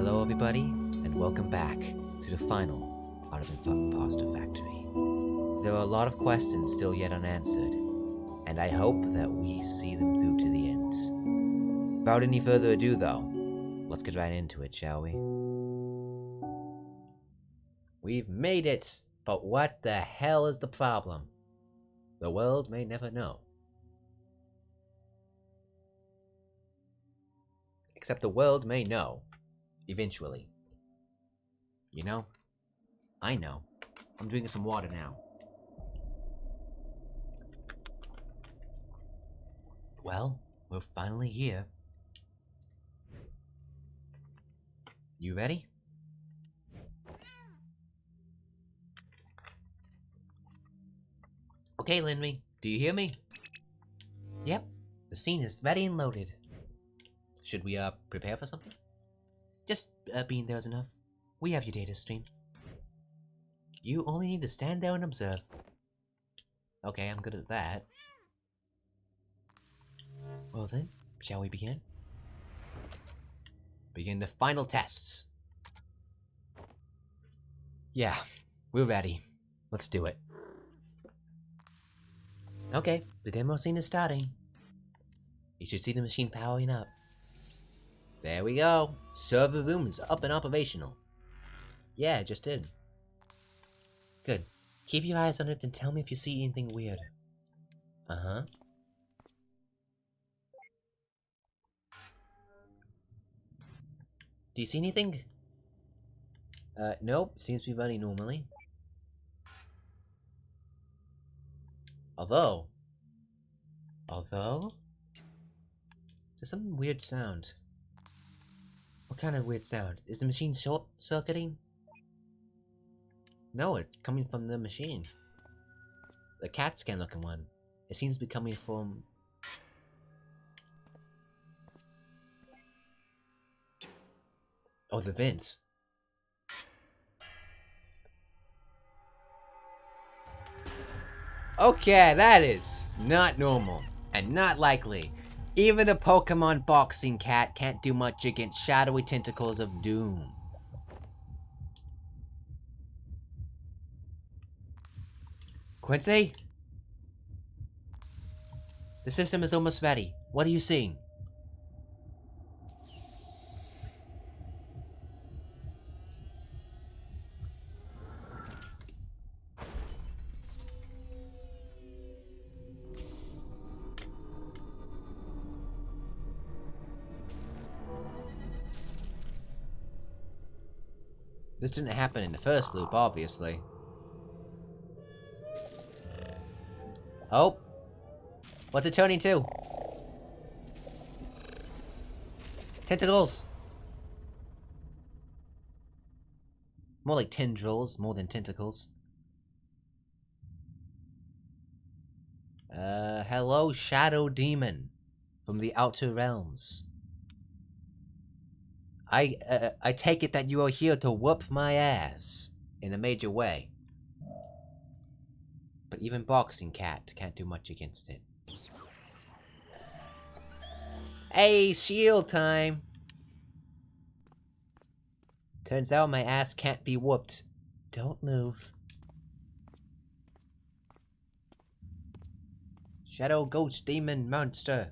Hello everybody, and welcome back to the final part of Impostor Factory. There are a lot of questions still yet unanswered, and I hope that we see them through to the end. Without any further ado though, let's get right into it, shall we? We've made it, but what the hell is the problem? The world may never know. Except the world may know. Eventually. You know? I know. I'm drinking some water now. Well, we're finally here. You ready? Okay, Linry, do you hear me? Yep, the scene is ready and loaded. Should we, prepare for something? Just, being there is enough. We have your data stream. You only need to stand there and observe. Okay, I'm good at that. Well then, shall we begin? Begin the final tests. Yeah, we're ready. Let's do it. Okay, the demo scene is starting. You should see the machine powering up. There we go. Server room is up and operational. Yeah, it just did. Good. Keep your eyes on it and tell me if you see anything weird. Uh-huh. Do you see anything? Nope. Seems to be running normally. Although... There's some weird sound. What kind of weird sound? Is the machine short-circuiting? No, it's coming from the machine. The CAT scan looking one. It seems to be coming from... Oh, the vents. Okay, that is not normal. And not likely. Even a Pokemon boxing cat can't do much against shadowy tentacles of doom. Quincy? The system is almost ready. What are you seeing? This didn't happen in the first loop, obviously. Oh! What's it turning to? Tentacles! More like tendrils, more than tentacles. Hello, Shadow Demon. From the Outer Realms. I take it that you are here to whoop my ass. In a major way. But even Boxing Cat can't do much against it. Hey, shield time! Turns out my ass can't be whooped. Don't move. Shadow Ghost Demon Monster.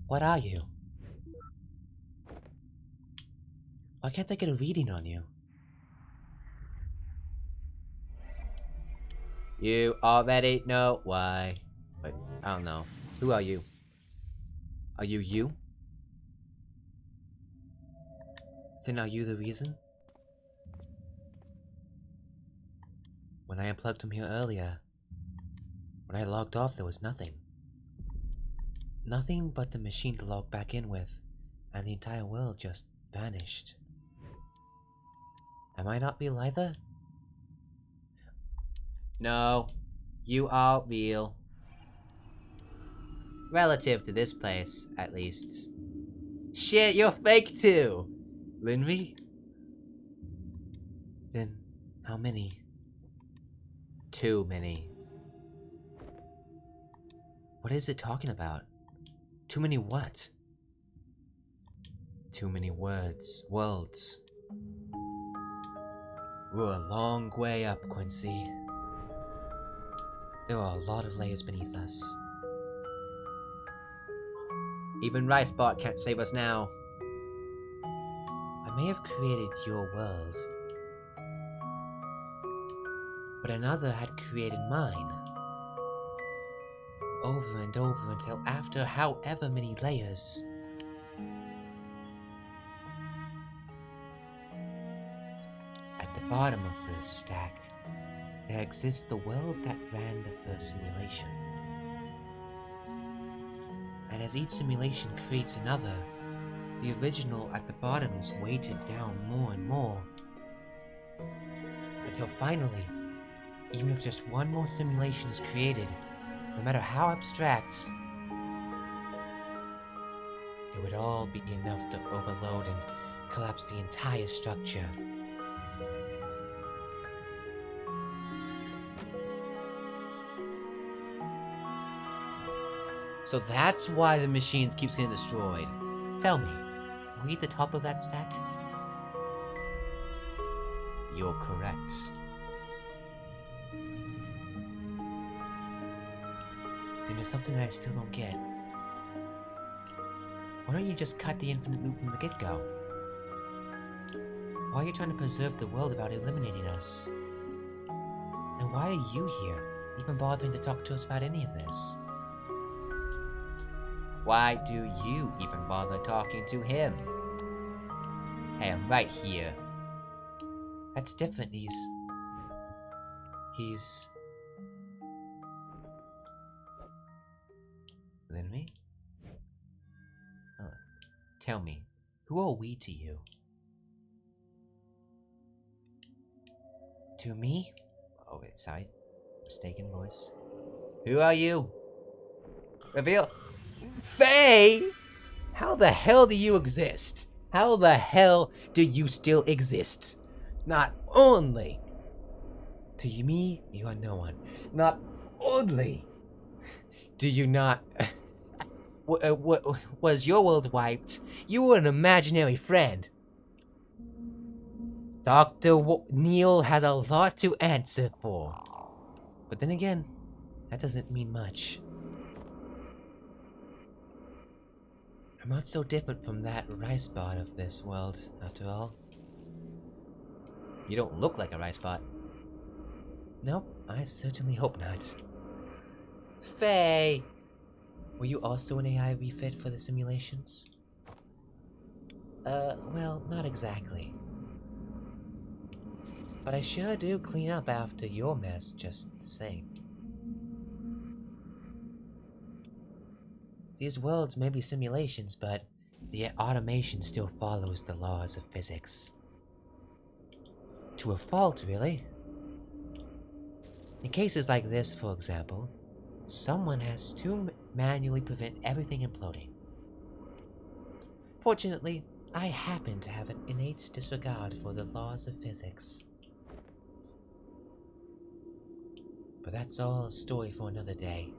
What are you? Why can't I get a reading on you? You already know why. Wait, I don't know. Who are you? Are you you? Then are you the reason? When I unplugged from here earlier, when I logged off, there was nothing. Nothing but the machine to log back in with, and the entire world just vanished. Am I not real either? No, you are real. Relative to this place, at least. Shit, you're fake too! Linry? Then, how many? Too many. What is it talking about? Too many what? Too many worlds. We're a long way up, Quincy. There are a lot of layers beneath us. Even Ricebot can't save us now. I may have created your world, but another had created mine. Over and over until after however many layers. At the bottom of the stack, there exists the world that ran the first simulation. And as each simulation creates another, the original at the bottom is weighted down more and more. Until finally, even if just one more simulation is created, no matter how abstract, it would all be enough to overload and collapse the entire structure. So that's why the machines keeps getting destroyed. Tell me, are we at the top of that stack? You're correct. Then there's something that I still don't get. Why don't you just cut the infinite loop from the get-go? Why are you trying to preserve the world without eliminating us? And why are you here, even bothering to talk to us about any of this? Why do you even bother talking to him? Hey, I'm right here. That's different, he's... Than me? Tell me, who are we to you? To me? Oh, wait, sorry. Mistaken voice. Who are you? Reveal... Faye! How the hell do you exist? How the hell do you still exist? Not only to me, you are no one. Not only do you not... was your world wiped? You were an imaginary friend. Dr. Neil has a lot to answer for. But then again, that doesn't mean much. I'm not so different from that Ricebot of this world, after all. You don't look like a Ricebot. Nope, I certainly hope not. Faye! Were you also an AI refit for the simulations? Well, not exactly. But I sure do clean up after your mess just the same. These worlds may be simulations, but the automation still follows the laws of physics. To a fault, really. In cases like this, for example, someone has to manually prevent everything imploding. Fortunately, I happen to have an innate disregard for the laws of physics. But that's all a story for another day.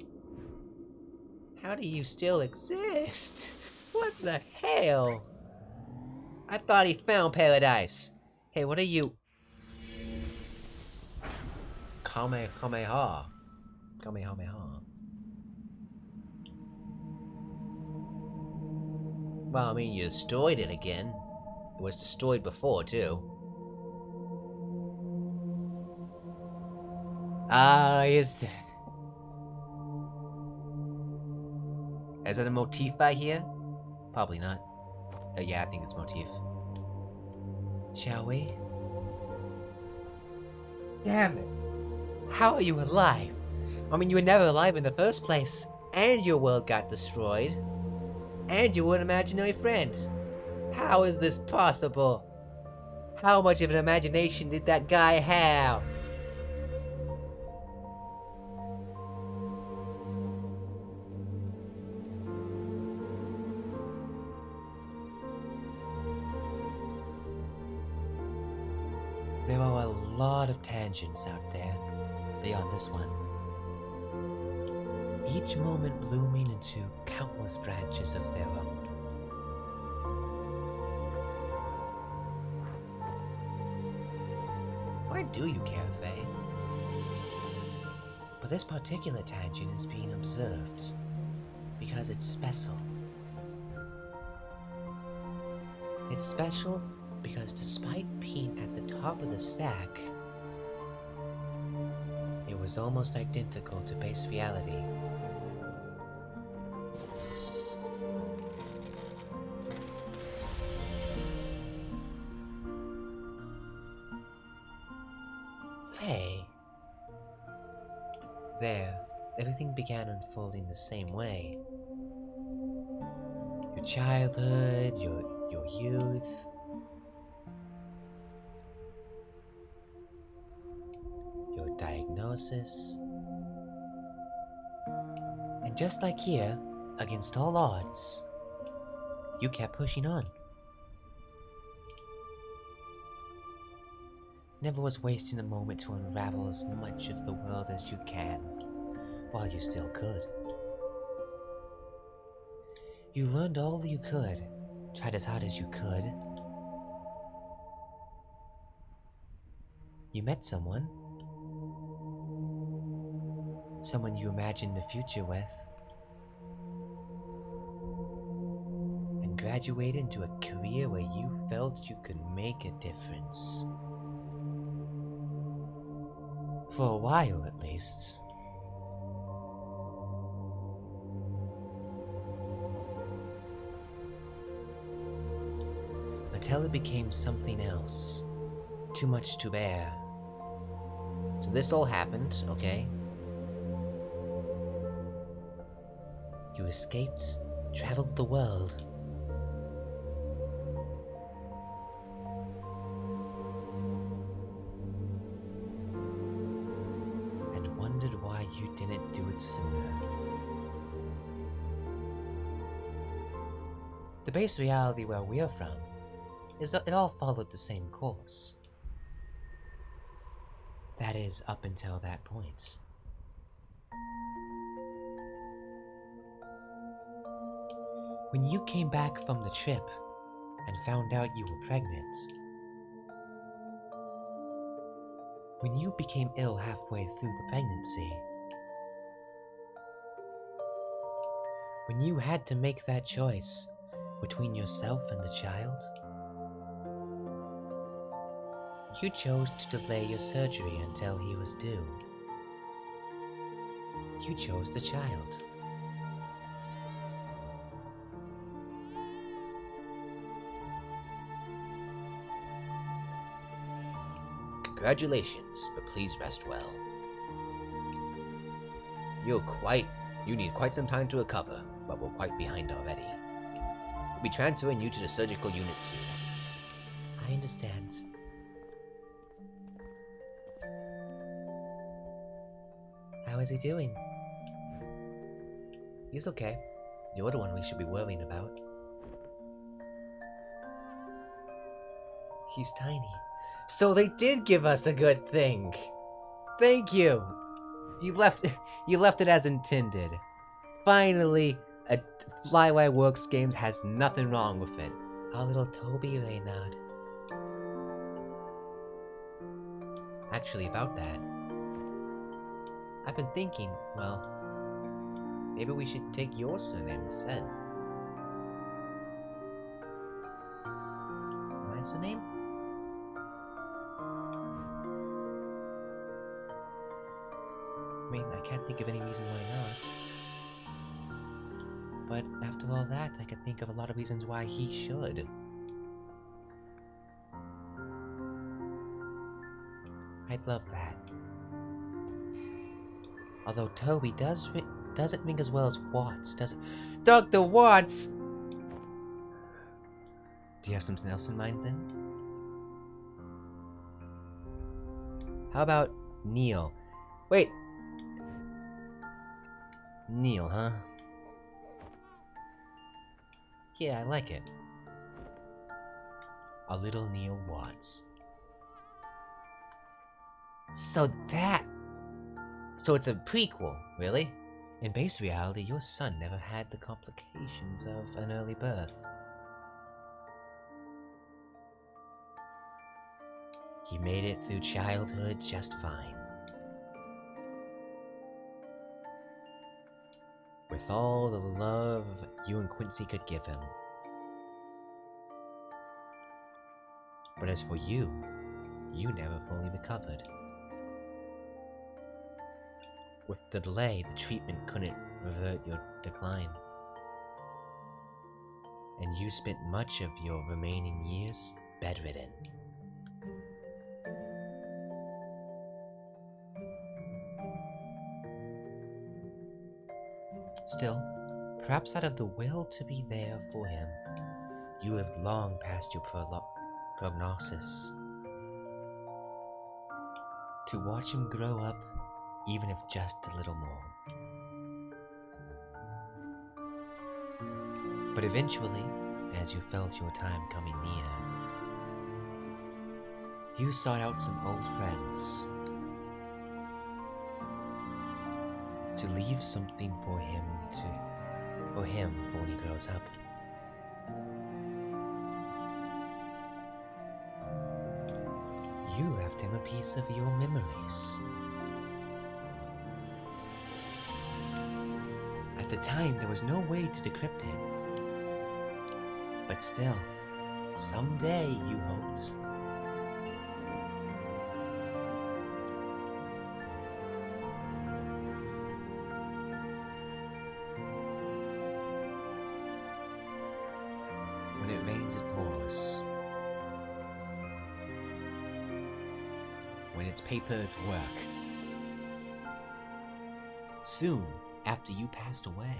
How do you still exist? What the hell? I thought he found paradise. Hey, what are you? Kamehameha. Well, I mean, you destroyed it again. It was destroyed before, too. Is that a motif I hear? Probably not. Yeah, I think it's motif. Shall we? Damn it. How are you alive? I mean, you were never alive in the first place. And your world got destroyed. And you were an imaginary friend. How is this possible? How much of an imagination did that guy have? There are a lot of tangents out there, beyond this one. Each moment blooming into countless branches of their own. do you care, Faye? But this particular tangent is being observed because it's special. It's special because despite being at the top of the stack, it was almost identical to base reality. Faye. There, everything began unfolding the same way. Your childhood, your youth, your diagnosis. And just like here, against all odds, you kept pushing on. Never was wasting a moment to unravel as much of the world as you can, while you still could. You learned all you could, tried as hard as you could. You met someone. Someone you imagined the future with. And graduated into a career where you felt you could make a difference. For a while, at least. Until it became something else. Too much to bear. So this all happened, okay? You escaped, traveled the world. Why you didn't do it sooner. The base reality where we're from is that it all followed the same course. That is, up until that point. When you came back from the trip and found out you were pregnant, when you became ill halfway through the pregnancy, when you had to make that choice between yourself and the child, you chose to delay your surgery until he was due. You chose the child. Congratulations, but please rest well. You need quite some time to recover, but we're quite behind already. We'll be transferring you to the surgical unit soon. I understand. How is he doing? He's okay. You're the one we should be worrying about. He's tiny. So they did give us a good thing. Thank you. You left it as intended. Finally, a Flyway Works game has nothing wrong with it. Our little Toby Reynard. Actually, about that, I've been thinking, well, maybe we should take your surname instead. My surname? I mean, I can't think of any reason why not. But after all that, I could think of a lot of reasons why he should. I'd love that. Although Toby doesn't ring as well as Watts, does it? Dr. Watts! Do you have something else in mind then? How about Neil? Wait. Neil, huh? Yeah, I like it. A little Neil Watts. So it's a prequel, really? In base reality, your son never had the complications of an early birth. He made it through childhood just fine. With all the love you and Quincy could give him. But as for you never fully recovered. With the delay, the treatment couldn't revert your decline. And you spent much of your remaining years bedridden. Still, perhaps out of the will to be there for him, you lived long past your prognosis. To watch him grow up, even if just a little more. But eventually, as you felt your time coming near, you sought out some old friends to leave something for him when he grows up. You left him a piece of your memories. At the time, there was no way to decrypt it. But still, someday you hoped. When it rains, it pours. When it's paper, it's work. Soon after you passed away,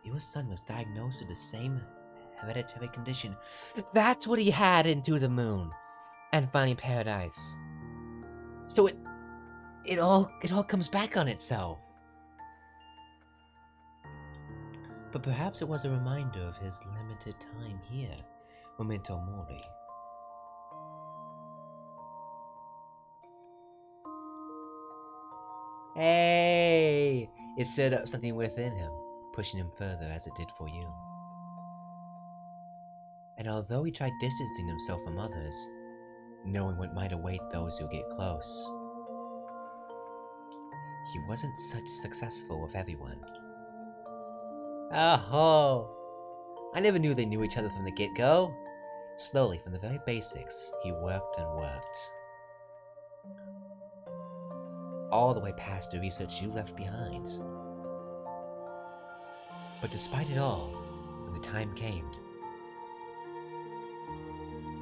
your son was diagnosed with the same hereditary condition. That's what he had in To the Moon and Finding Paradise. So it all comes back on itself. But perhaps it was a reminder of his limited time here, Memento Mori. Hey! It stirred up something within him, pushing him further as it did for you. And although he tried distancing himself from others, knowing what might await those who get close, he wasn't such successful with everyone. Oh, I never knew they knew each other from the get-go. Slowly, from the very basics, he worked and worked. All the way past the research you left behind. But despite it all, when the time came,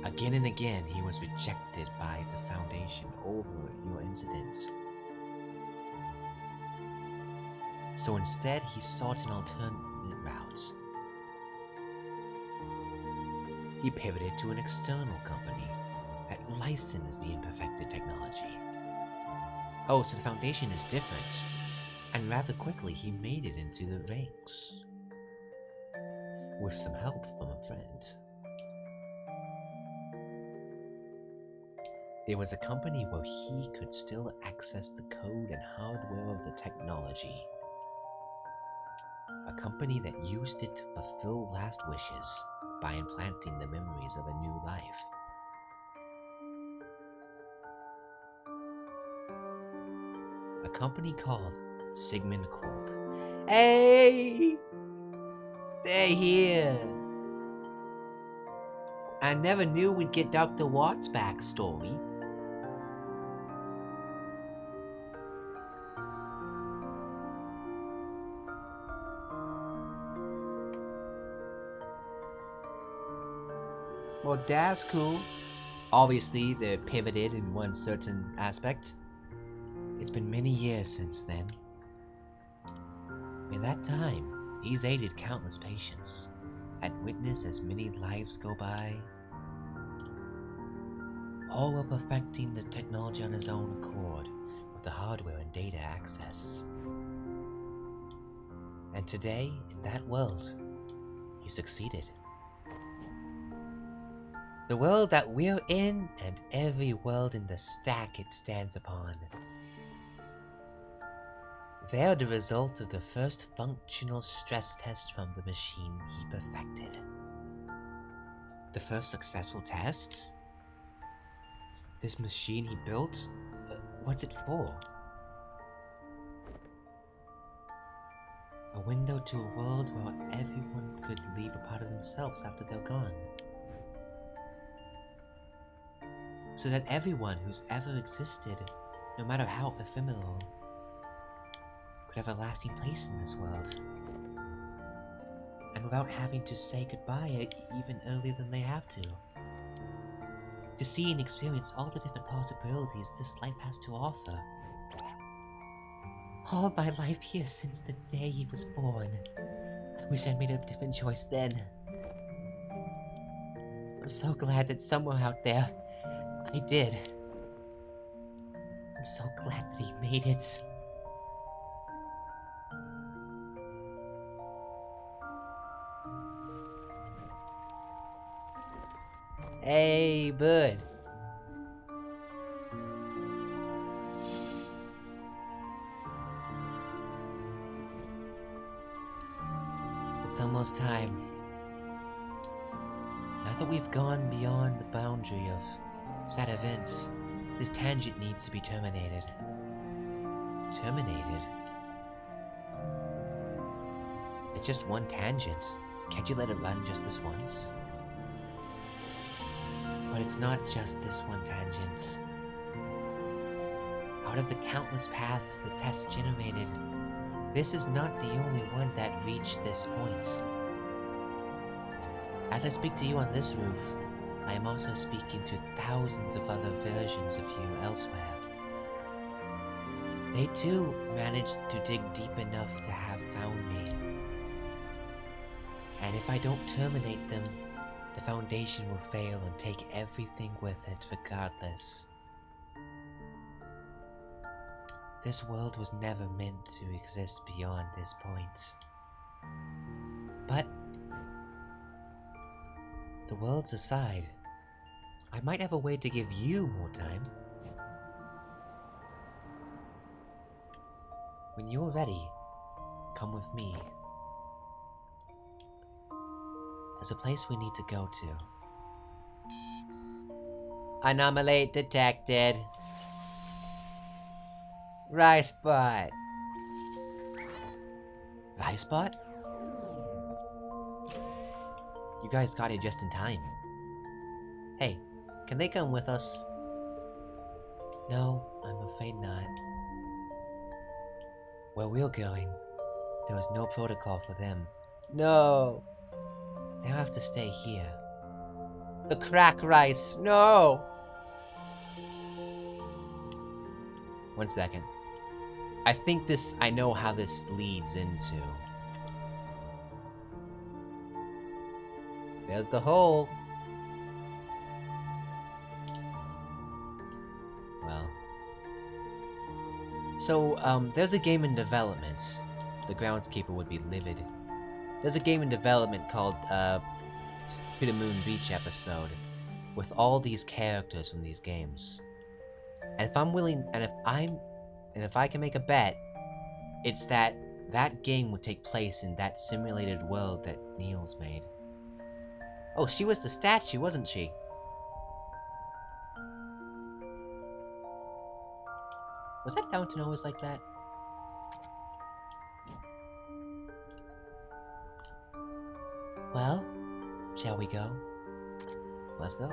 again and again he was rejected by the Foundation over your incidents. So instead, he sought an alternate route. He pivoted to an external company that licensed the imperfected technology. Oh, so the Foundation is different. And rather quickly, he made it into the ranks. With some help from a friend. There was a company where he could still access the code and hardware of the technology. A company that used it to fulfill last wishes by implanting the memories of a new life. A company called Sigmund Corp. Hey! They're here! I never knew we'd get Dr. Watt's backstory. Well, that's cool. Obviously, they're pivoted in one certain aspect. It's been many years since then. In that time, he's aided countless patients, had witnessed as many lives go by, all while perfecting the technology on his own accord with the hardware and data access. And today, in that world, he succeeded. The world that we're in, and every world in the stack it stands upon. They're the result of the first functional stress test from the machine he perfected. The first successful test? This machine he built? What's it for? A window to a world where everyone could leave a part of themselves after they're gone. So that everyone who's ever existed, no matter how ephemeral, could have a lasting place in this world. And without having to say goodbye even earlier than they have to. To see and experience all the different possibilities this life has to offer. All my life here since the day he was born. I wish I'd made a different choice then. I'm so glad that somewhere out there, I did. I'm so glad that he made it. Hey, bud. It's almost time. Now that we've gone beyond the boundary of sad events, this tangent needs to be terminated. Terminated? It's just one tangent. Can't you let it run just this once? But it's not just this one tangent. Out of the countless paths the test generated, this is not the only one that reached this point. As I speak to you on this roof, I am also speaking to thousands of other versions of you elsewhere. They too managed to dig deep enough to have found me. And if I don't terminate them, the Foundation will fail and take everything with it regardless. This world was never meant to exist beyond this point. But, the worlds aside, I might have a way to give you more time. When you're ready, come with me. There's a place we need to go to. Anomaly detected. Rice spot. Rice spot? You guys got here just in time. Hey, can they come with us? No, I'm afraid not. Where we're going, there was no protocol for them. No! They'll have to stay here. The crack rice, no! 1 second. I know how this leads into. There's the hole. Well. So, there's a game in development. The groundskeeper would be livid. There's a game in development called, To the Moon Beach episode. With all these characters from these games. And if I'm willing, and if I can make a bet, it's that game would take place in that simulated world that Neil's made. Oh, she was the statue, wasn't she? Was that fountain always like that? Well, shall we go? Let's go.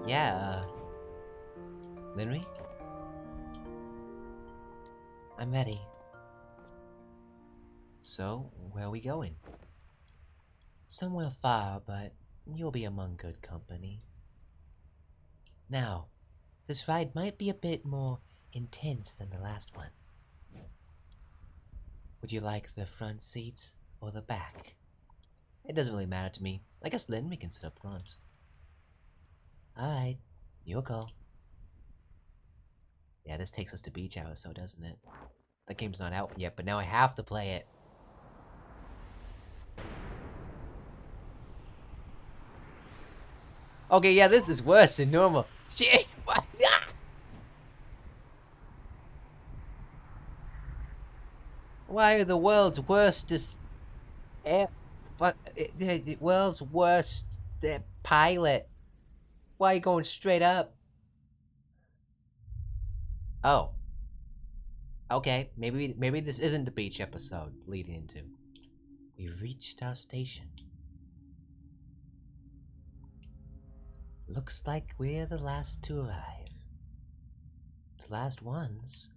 Yeah, Linry? I'm ready. So, where are we going? Somewhere far, but you'll be among good company. Now, this ride might be a bit more intense than the last one. Would you like the front seat or the back? It doesn't really matter to me. I guess Linry can sit up front. Alright, your call. Yeah, this takes us to beach hours, so doesn't it? That game's not out yet, but now I have to play it. Okay, yeah, this is worse than normal. Shit! What? Why are the world's worst the world's worst pilot? Why are you going straight up? Oh. Okay, maybe this isn't the beach episode leading into. We've reached our station. Looks like we're the last to arrive. The last ones?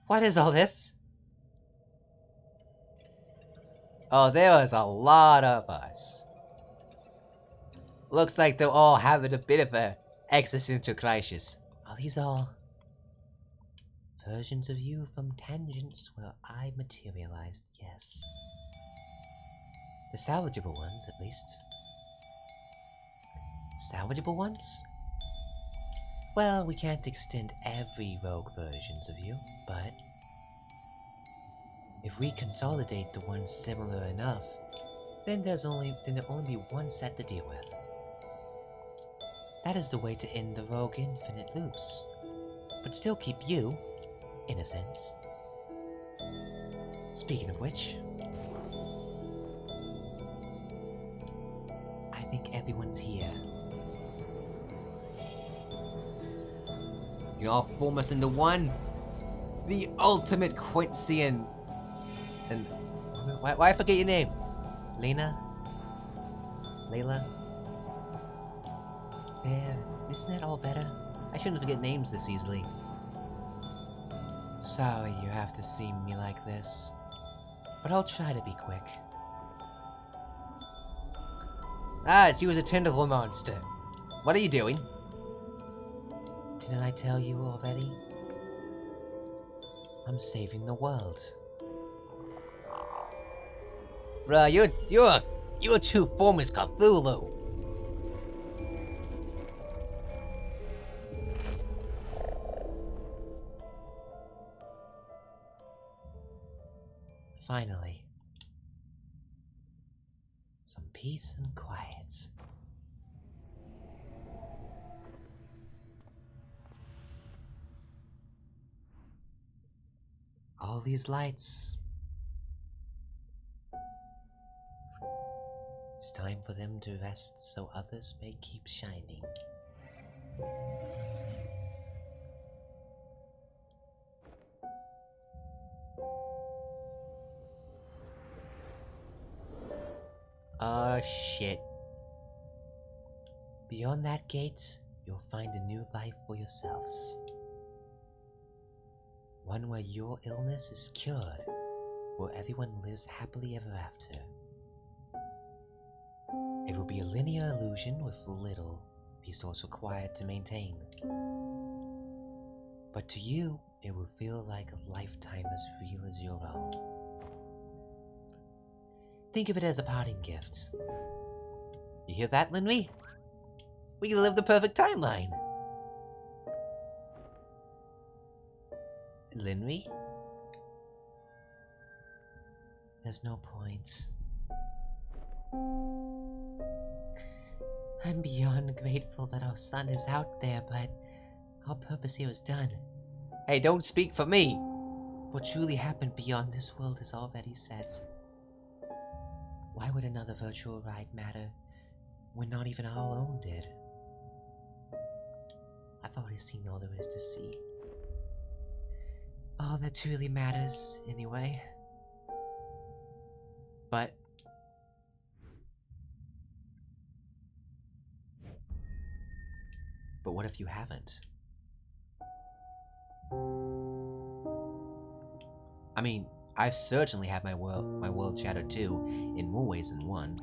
What is all this? Oh, there was a lot of us. Looks like they're all having a bit of a existential crisis. Are these all versions of you from tangents where I materialized? Yes. The salvageable ones, at least. Salvageable ones? Well, we can't extend every rogue versions of you, but if we consolidate the ones similar enough, then there'll only be one set to deal with. That is the way to end the rogue infinite loops, but still keep you, in a sense. Speaking of which, I think everyone's here. You all form us into one, the ultimate Quincy and why I forget your name? Lena? Layla? There, isn't that all better? I shouldn't forget names this easily. Sorry you have to see me like this, but I'll try to be quick. Ah, she was a tentacle monster. What are you doing? Didn't I tell you already? I'm saving the world. Bruh, your true form is Cthulhu. Finally. Some peace and quiet. All these lights. It's time for them to rest so others may keep shining. Oh shit. Beyond that gate, you'll find a new life for yourselves. One where your illness is cured, where everyone lives happily ever after. It will be a linear illusion with little resource required to maintain. But to you, it will feel like a lifetime as real as your own. Think of it as a parting gift. You hear that, Linry? We can live the perfect timeline. Linry? There's no point. I'm beyond grateful that our son is out there, but our purpose here is done. Hey, don't speak for me! What truly happened beyond this world is already set. Why would another virtual ride matter when not even our own did? I've already seen all there is to see. All that truly matters, anyway. But what if you haven't? I mean, I've certainly had my world shattered too, in more ways than one.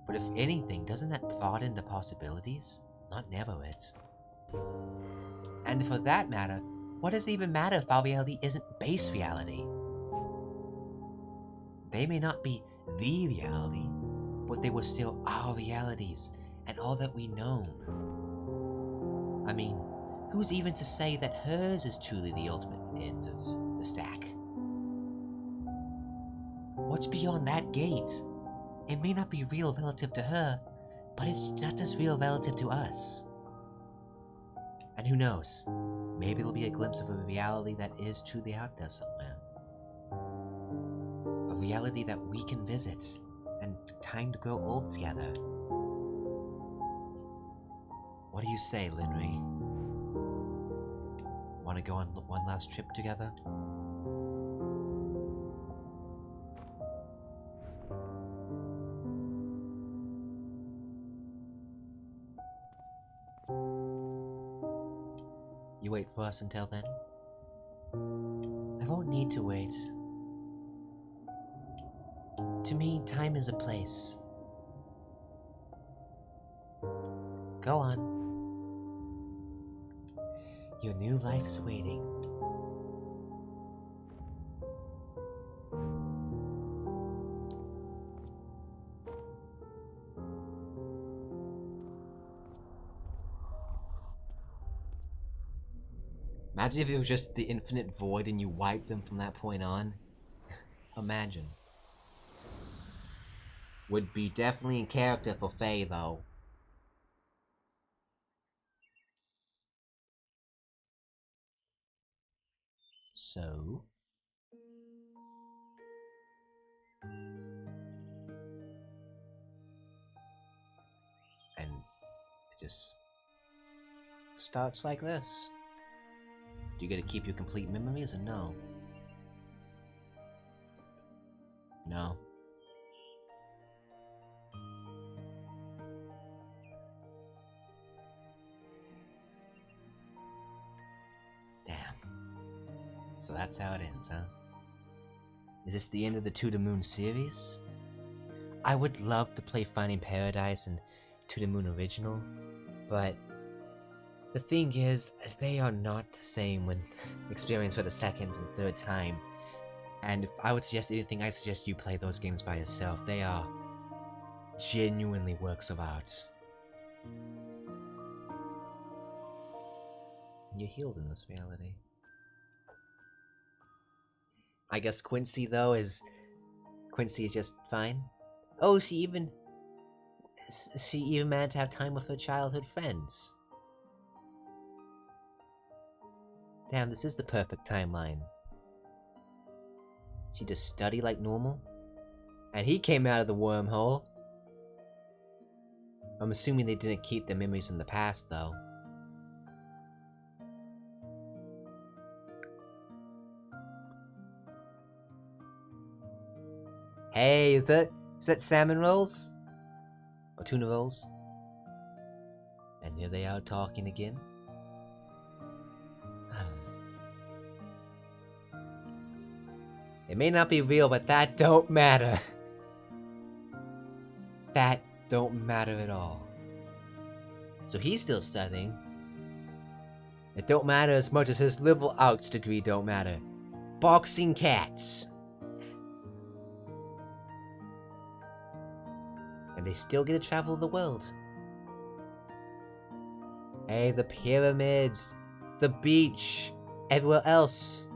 But if anything, doesn't that broaden the possibilities? Not narrow it. And for that matter, what does it even matter if our reality isn't base reality? They may not be the reality, but they were still our realities, and all that we know. I mean, who's even to say that hers is truly the ultimate end of the stack? What's beyond that gate? It may not be real relative to her, but it's just as real relative to us. And who knows? Maybe it'll be a glimpse of a reality that is truly out there somewhere. A reality that we can visit, and time to grow old together. What do you say, Linry? Want to go on one last trip together? You wait for us until then? I won't need to wait. To me, time is a place. Go on. Your new life is waiting. Imagine if it was just the infinite void and you wiped them from that point on. Imagine. Would be definitely in character for Faye, though. So... and it just starts like this. Do you get to keep your complete memories or no? No. Damn. So that's how it ends, huh? Is this the end of the To the Moon series? I would love to play Finding Paradise and To the Moon Original, but the thing is, they are not the same when experienced for the second and third time. And if I would suggest anything, I suggest you play those games by yourself. They are genuinely works of art. You're healed in this reality. I guess Quincy, though, is... Quincy is just fine. Oh, she even managed to have time with her childhood friends. Damn, this is the perfect timeline. She just studied like normal. And he came out of the wormhole. I'm assuming they didn't keep their memories from the past, though. Hey, is that salmon rolls? Or tuna rolls? And here they are talking again. It may not be real, but that don't matter. That don't matter at all. So he's still studying. It don't matter as much as his liberal arts degree don't matter. Boxing cats. And they still get to travel the world. Hey, the pyramids, the beach, everywhere else.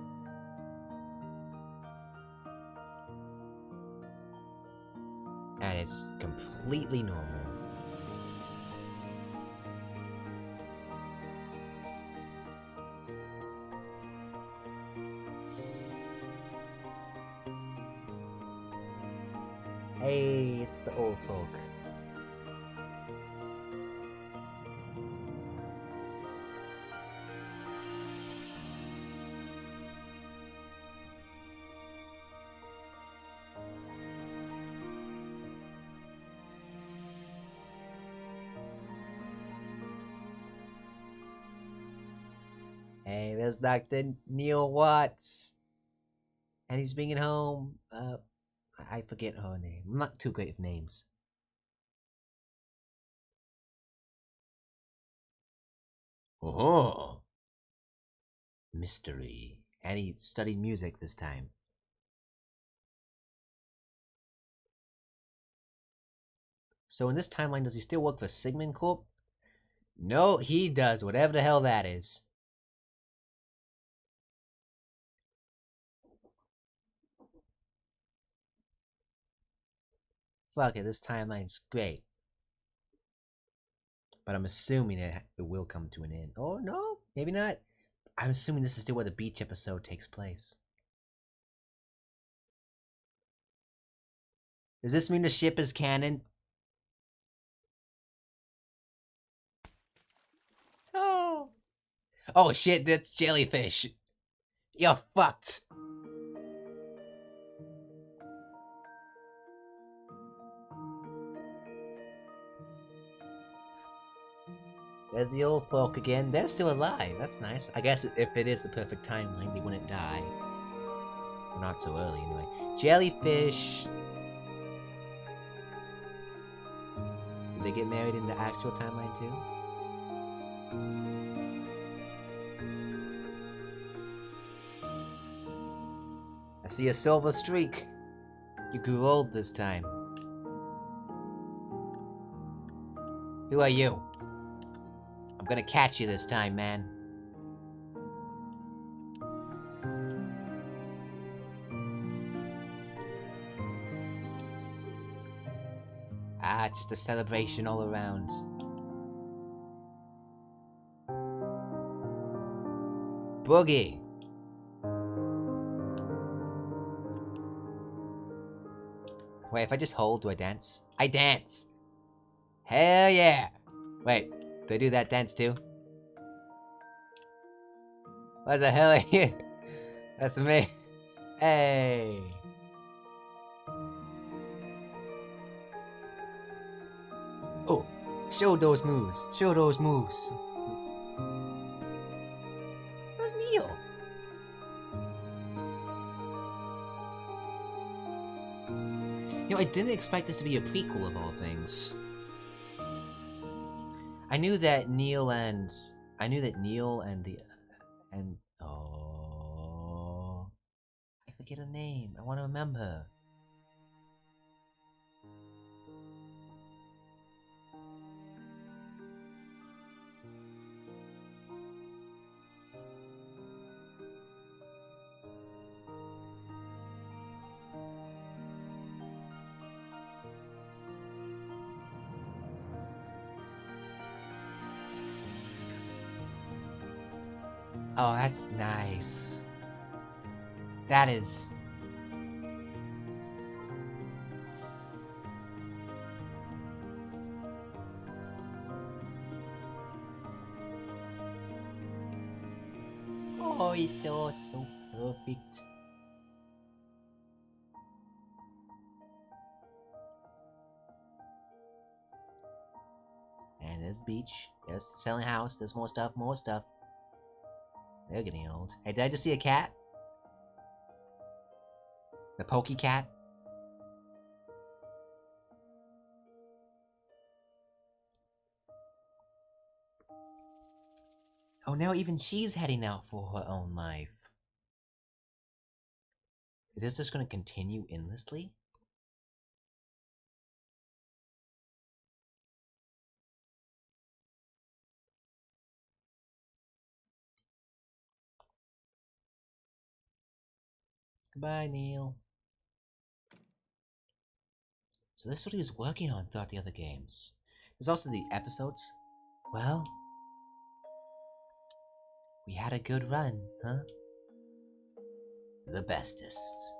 And it's completely normal. Hey, it's the old folk. Hey, there's Dr. Neil Watts. And he's bringing home, I forget her name. I'm not too great with names. Oh, mystery. And he studied music this time. So in this timeline, does he still work for Sigmund Corp? No, he does, whatever the hell that is. Fuck it, this timeline's great. But I'm assuming it will come to an end. Oh, no, maybe not. I'm assuming this is still where the beach episode takes place. Does this mean the ship is canon? Oh. Oh shit, that's jellyfish. You're fucked. There's the old folk again. They're still alive. That's nice. I guess if it is the perfect timeline, they wouldn't die. Or not so early, anyway. Jellyfish. Did they get married in the actual timeline, too? I see a silver streak. You grew old this time. Who are you? I'm gonna catch you this time, man. Ah, just a celebration all around. Boogie! Wait, if I just hold, do I dance? I dance! Hell yeah! Wait, do I do that dance too? What the hell are you? That's me. Hey! Oh, show those moves. Show those moves. Where's Neil? You know, I didn't expect this to be a prequel of all things. I knew that Neil and oh, I forget her name. I want to remember. Oh, that's nice. That is. Oh, it's all so perfect. And there's the beach. There's the selling house. There's more stuff, more stuff. They're getting old. Hey, did I just see a cat? The pokey cat? Oh, now even she's heading out for her own life. Is this just gonna continue endlessly? Goodbye, Neil. So this is what he was working on throughout the other games. There's also the episodes. Well, we had a good run, huh? The bestest.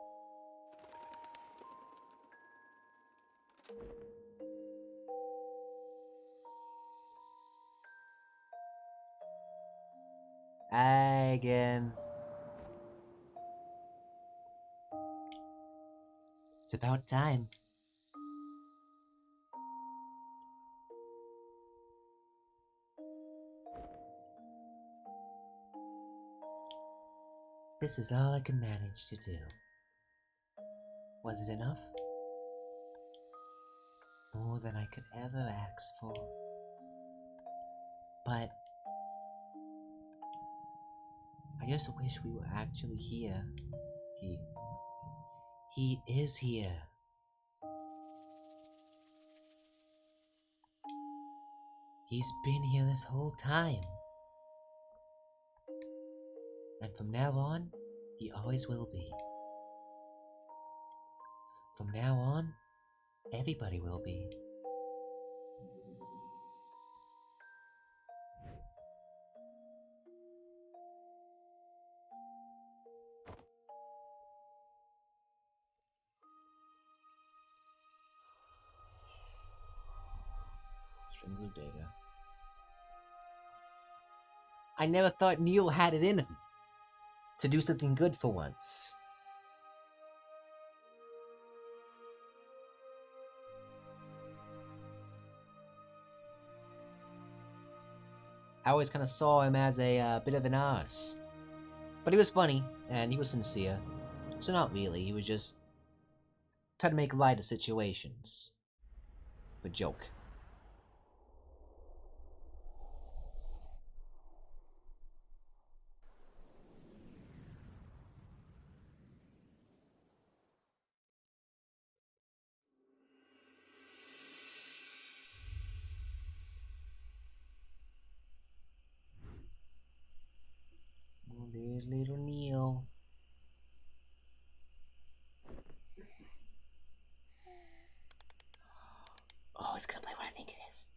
Again. It's about time. This is all I could manage to do. Was it enough? More than I could ever ask for. But I just wish we were actually here. He is here. He's been here this whole time. And from now on, he always will be. From now on, everybody will be. Strings of data. I never thought Neil had it in him to do something good for once. I always kind of saw him as a bit of an arse. But he was funny, and he was sincere. So not really, he was just trying to make light of situations. But joke. Oh, there's little Neil. Oh, it's gonna play what I think it is.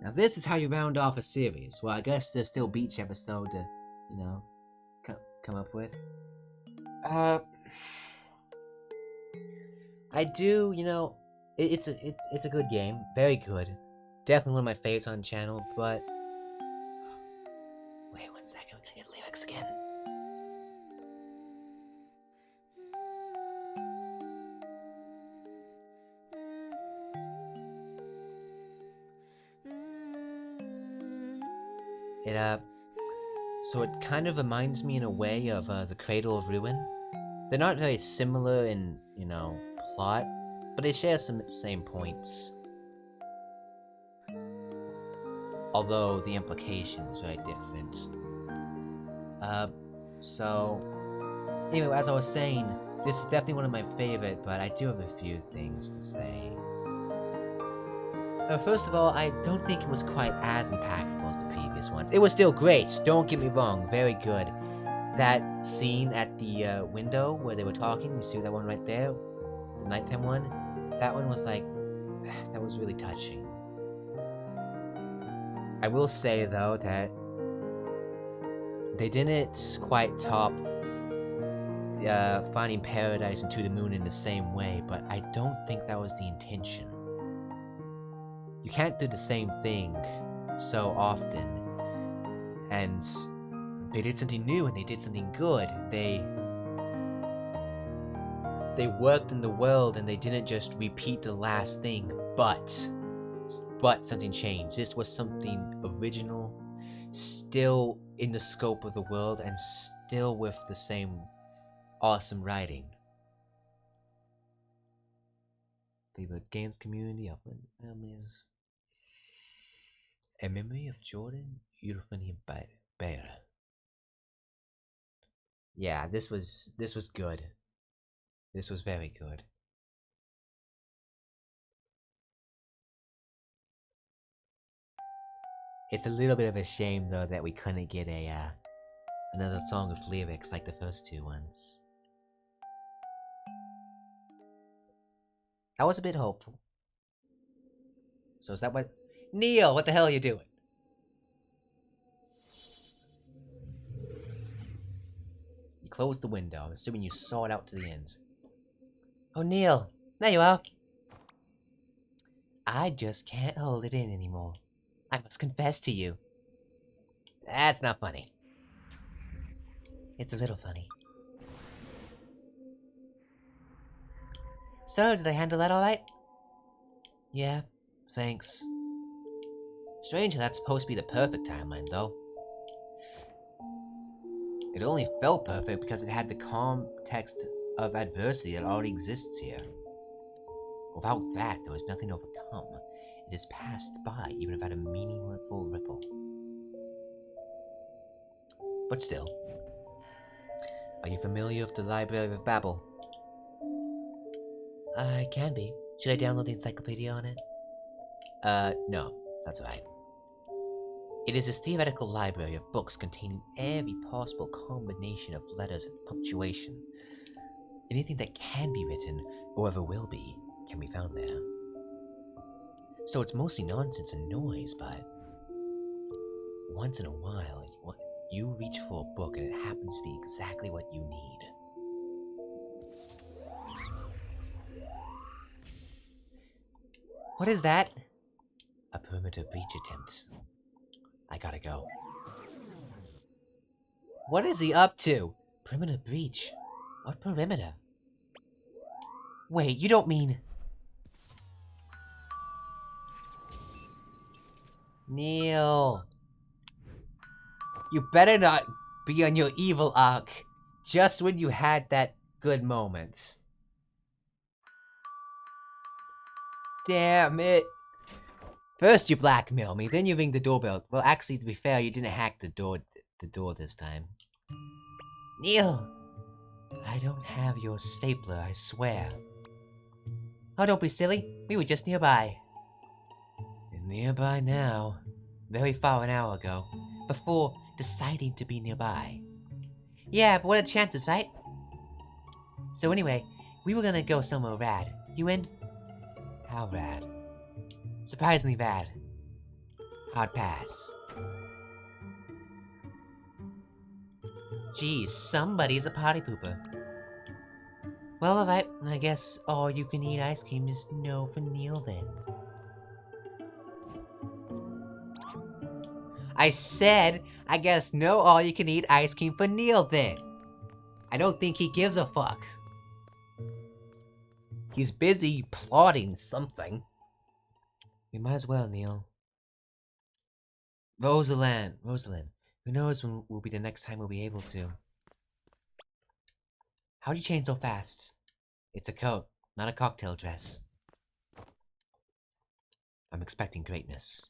Now this is how you round off a series. Well, I guess there's still Beach episode to, you know, come up with. I do, you know, it's a good game, very good, definitely one of my favorites on the channel. But wait 1 second, we're gonna get lyrics again. So it kind of reminds me in a way of the Cradle of Ruin. They're not very similar in, you know, plot, but they share some same points. Although the implication is very different. So anyway, as I was saying, this is definitely one of my favorite, but I do have a few things to say. First of all, I don't think it was quite as impactful as the previous ones. It was still great, don't get me wrong, very good. That scene at the window where they were talking, you see that one right there? The nighttime one? That one was like, that was really touching. I will say though that they didn't quite top Finding Paradise and To the Moon in the same way, but I don't think that was the intention. You can't do the same thing so often, and they did something new and they did something good. They worked in the world and they didn't just repeat the last thing, but something changed. This was something original, still in the scope of the world, and still with the same awesome writing. Favorite games community, uplands, families. A memory of Jordan, Euphony Bear. Yeah, this was good. This was very good. It's a little bit of a shame though that we couldn't get a another song with lyrics like the first two ones. I was a bit hopeful. So is that what... Neil, what the hell are you doing? You closed the window. I'm assuming you saw it out to the end. Oh, Neil. There you are. I just can't hold it in anymore. I must confess to you. That's not funny. It's a little funny. So, did I handle that alright? Yeah, thanks. Strange that's supposed to be the perfect timeline, though. It only felt perfect because it had the context of adversity that already exists here. Without that, there was nothing to overcome. It has passed by, even without a meaningful ripple. But still. Are you familiar with the Library of Babel? I can be. Should I download the encyclopedia on it? No. That's right. It is a theoretical library of books containing every possible combination of letters and punctuation. Anything that can be written, or ever will be, can be found there. So it's mostly nonsense and noise, but Once in a while, you reach for a book and it happens to be exactly what you need. What is that? A perimeter breach attempt. I gotta go. What is he up to? Perimeter breach? What perimeter? Wait, you don't mean... Neil. You better not be on your evil arc just when you had that good moment. Damn it. First you blackmail me, then you ring the doorbell. Well, actually, to be fair, you didn't hack the door this time. Neil! I don't have your stapler, I swear. Oh, don't be silly. We were just nearby. And nearby now. Very far an hour ago. Before deciding to be nearby. Yeah, but what are the chances, right? So anyway, we were gonna go somewhere rad. You in? How rad? Surprisingly rad. Hard pass. Geez, somebody's a party pooper. Well, alright, I guess all you can eat ice cream is no for Neil then. I said, I guess no all you can eat ice cream for Neil then. I don't think he gives a fuck. He's busy plotting something. We might as well, Neil. Rosalind. Who knows when will be the next time we'll be able to. How'd you change so fast? It's a coat, not a cocktail dress. I'm expecting greatness.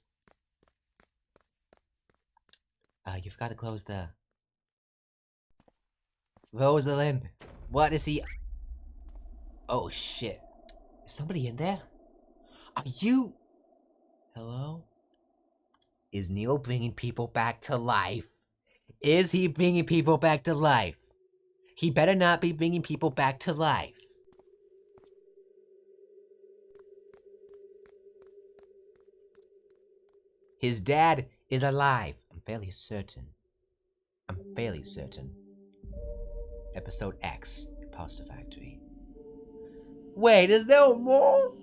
You forgot to close the... Rosalind! What is he... Oh, shit. Is somebody in there? Are you... Hello? Is Neil bringing people back to life? Is he bringing people back to life? He better not be bringing people back to life. His dad is alive. I'm fairly certain. Episode X, Impostor Factory. Wait, is there more?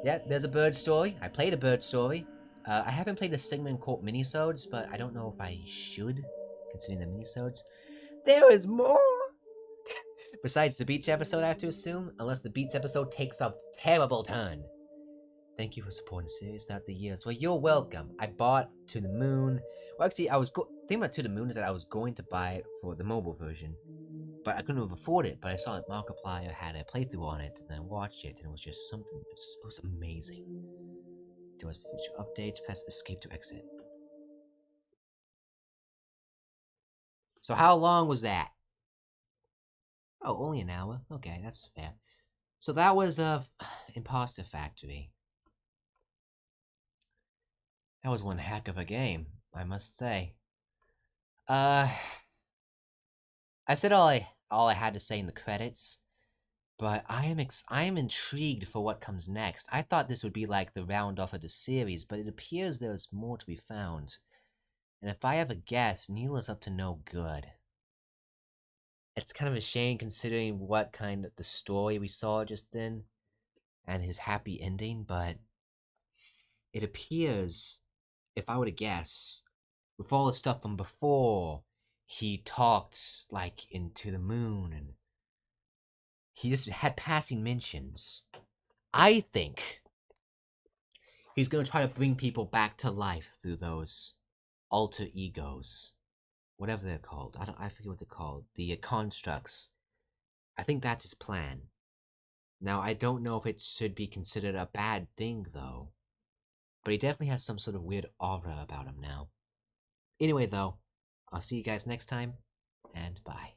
Yeah, there's a bird story. I played a bird story. I haven't played the segment called minisodes, but I don't know if I should, considering the minisodes. There is more! Besides the beach episode, I have to assume, unless the beach episode takes a terrible turn. Thank you for supporting the series throughout the years. Well, you're welcome. I bought To the Moon. Well, actually, thinking about To the Moon is that I was going to buy it for the mobile version, but I couldn't afford it. But I saw that Markiplier had a playthrough on it, and I watched it, and it was just something. It was amazing. There was future updates. Press escape to exit. So how long was that? Oh, only an hour. Okay, that's fair. So that was Impostor Factory. That was one heck of a game, I must say. I said all I had to say in the credits, but I am intrigued for what comes next. I thought this would be like the round off of the series, but it appears there's more to be found. And if I have a guess, Neil is up to no good. It's kind of a shame considering what kind of the story we saw just then and his happy ending, but it appears, if I were to guess, with all the stuff from before, he talked like into the moon and he just had passing mentions. I think he's gonna try to bring people back to life through those alter egos. Whatever they're called. I forget what they're called. The constructs. I think that's his plan. Now, I don't know if it should be considered a bad thing, though. But he definitely has some sort of weird aura about him now. Anyway, though, I'll see you guys next time, and bye.